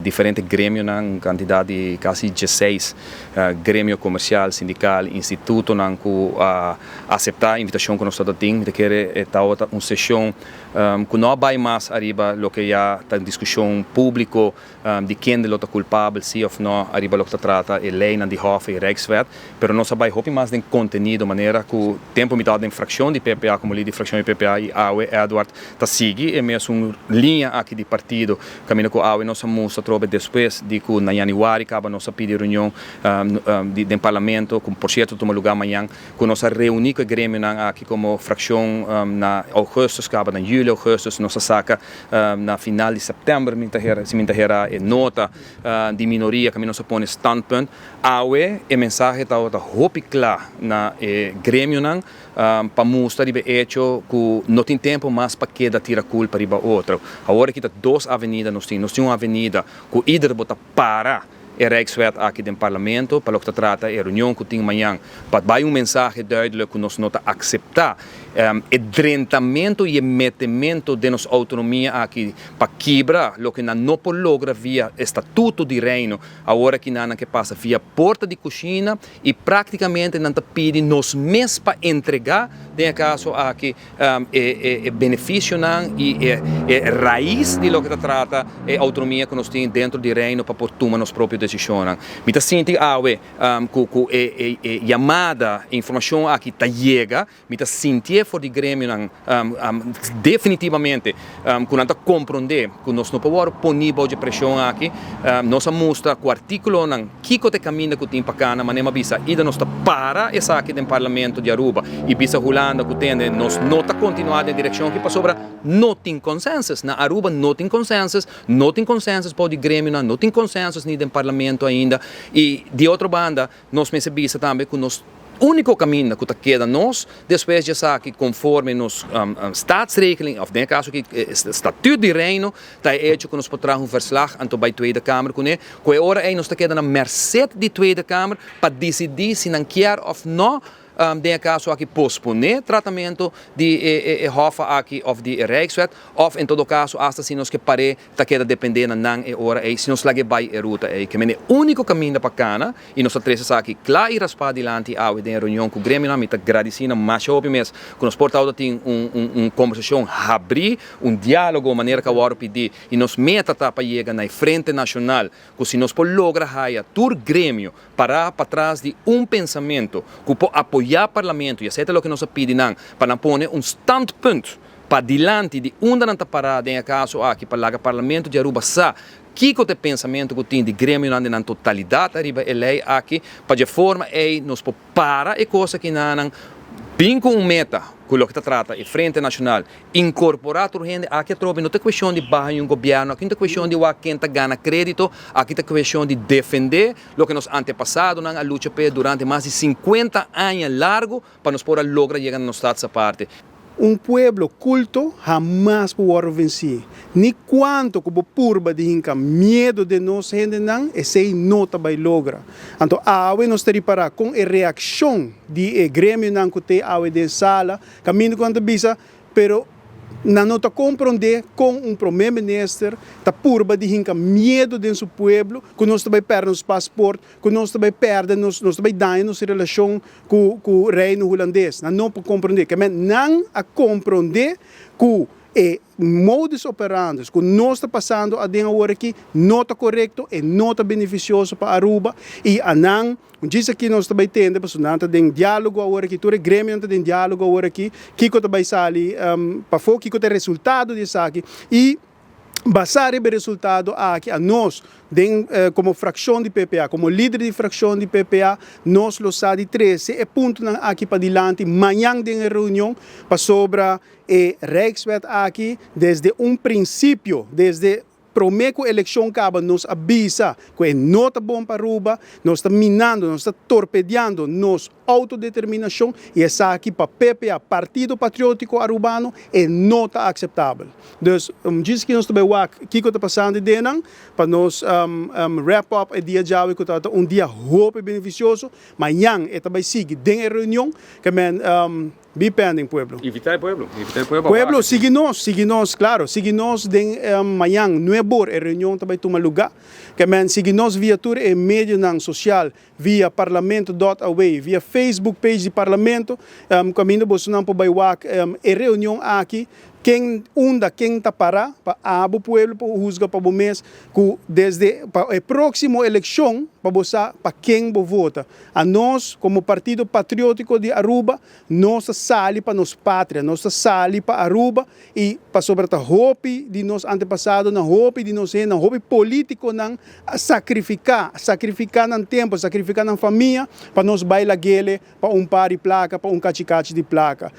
Diferentes grêmios, quantidade de quase 16 grêmio comercial, sindical, instituto, aceitar a invitação que nós temos de querer estar uma sessão que não vai mais arriba lo que já está em discussão público de quem é o culpável, se ou não arriba lo que trata a lei de Hof e Rijkswet, mas nós vai hope mais de conteúdo, de maneira que o tempo mitad de fração de PPA, como líder de fração de PPA e AUE, Eduardo, está seguindo, e mesmo uma linha aqui de partido, caminho com AUE, nós vamos depois de que na Januário acaba nossa pedir reunião de parlamento, com por certo toma lugar amanhã, com nossa reunir com o grêmio aqui como fração na agosto, acaba na julho, agosto, nossa saca na final de setembro, se me interessa nota de minoria, que nós põe standpunt, awe e mensagem está hope claro na grêmio para mostrar que hecho que não tem tempo mais para que tira culpa para outra. Agora que tem duas avenidas, nós temos uma avenida que ieder bota para a Rijkswet aqui no parlamento, para o que trata a reunião que tem amanhã, para dar mensagem duidelijk que nós não aceitar o drentamento e o metimento de nossa autonomia aqui para quebrar o que não pode lograr via estatuto de reino, agora que não que passa via porta de cozinha e praticamente não pede nos mesmos para entregar, tem caso aqui benefício e raiz de lo que trata a autonomia que nós temos dentro do reino para poder tomar nossas próprias decisões. Me está sentindo que chamada informação aqui está chega, me está sentindo for de grêmio definitivamente que não está compreender que nós não podemos pôr nível de pressão aqui, nós mostra que o artículo que te caminha que tem para cá, mas nem avisa, e nós está para essa aqui no parlamento de Aruba e bisa Holanda que tem, nós não está continuando em direção que para sobra não tem consensos na Aruba, não tem consensos para o grêmio, não tem consensos nem no parlamento ainda, e de outra banda nós percebemos também que nós único caminho que queda nós, depois de que conforme nos staatsregeling, of nesse caso que estatuto de reino, está hecho que nós podemos verslag ante a Tweede Kamer, que agora nós queda na mercê de Tweede Kamer para decidir se não quer ou não, nesse caso aqui posponer tratamento de Hof aqui of de Rijkswet, ou em todo caso hasta se nós que pare está queda dependendo não é hora se nós lage vai ruta que é o único caminho para cá e nós três aqui claro e raspar adiante a reunião com o grêmio me está agradecendo mas eu mesmo que nós portamos tem conversação abrir diálogo maneira que eu pedir e nós meta para chegar na frente nacional que se nós por lograr haya tur grêmio para trás de pensamento que pode apoiar o parlamento, e aceita o que nós pedimos, para pôr standpunt para diante de não está parado em caso aqui para o parlamento de Aruba que o pensamento que tem de grêmio na totalidade arriba a lei aqui para de forma nós para e coisa que não bem com meta que o que trata a frente nacional incorporar a gente aqui não é questão de barrar um governo, aqui não é questão de quem ganha crédito, aqui é questão de defender o que nos antepassados a luta durante mais de 50 anos largo para nos poder lograr chegar a nossa parte. Pueblo culto jamás pode vencer. Ni quanto que purba de hinca medo de nós gente não, esse não vai lograr. Então, a nós temos para com a reação de grêmio não que tem a de sala, caminho quando bisa, pero não está compreender com primeiro-ministro da purba de hinca medo de seu povo, que nós também perdemos passaporte, que nós também perdemos, nós também damos nossa relação com o reino holandês. Não pode compreender, que não a compreender que modus operandi que nós está passando a hora aqui não está correto e não está beneficioso para Aruba e anang diz aqui nós também tendo pessoal tem diálogo agora aqui todo grêmio tem diálogo agora aqui que também sali para fora que tem resultado disso aqui e basar o resultado aqui a nós como fração de PPA, como líder de fração de PPA, nós lo sabe 13 ponto aqui para diante, amanhã tem reunião para sobre Rijkswet aqui, desde princípio, desde primeiro eleição acaba, nos avisa que não está bom para Aruba, nós está minando, nós está torpedeando, nos autodeterminação e essa aqui para PPA, Partido Patriótico Arubano, não está aceitável. Então, diz que nós também o que está passando de não, para nós wrap up o dia de hoje, que está dia roupa beneficioso, mas amanhã também sigue dentro da reunião, que be pending, pueblo. Evitar o pueblo. Pueblo, sigue nós, claro, sigue nós de amanhã, 9 horas, a reunião também toma lugar, que sigue nós via tour e mídia social, via parlamento.away, via Facebook page de parlamento, caminho Bolsonaro para Baiwak, a reunião aqui, quem está para abo pueblo para juzga para o mês que desde a próxima eleição para você para quem vota a nós como Partido Patriótico de Aruba nós sali para nos pátria nós sali para Aruba e para sobre a roupa de nós antepassados na roupa de nós na roupa político não sacrificar no tempo sacrificar na família para nós bailar gele para par de placa para cachicate de placa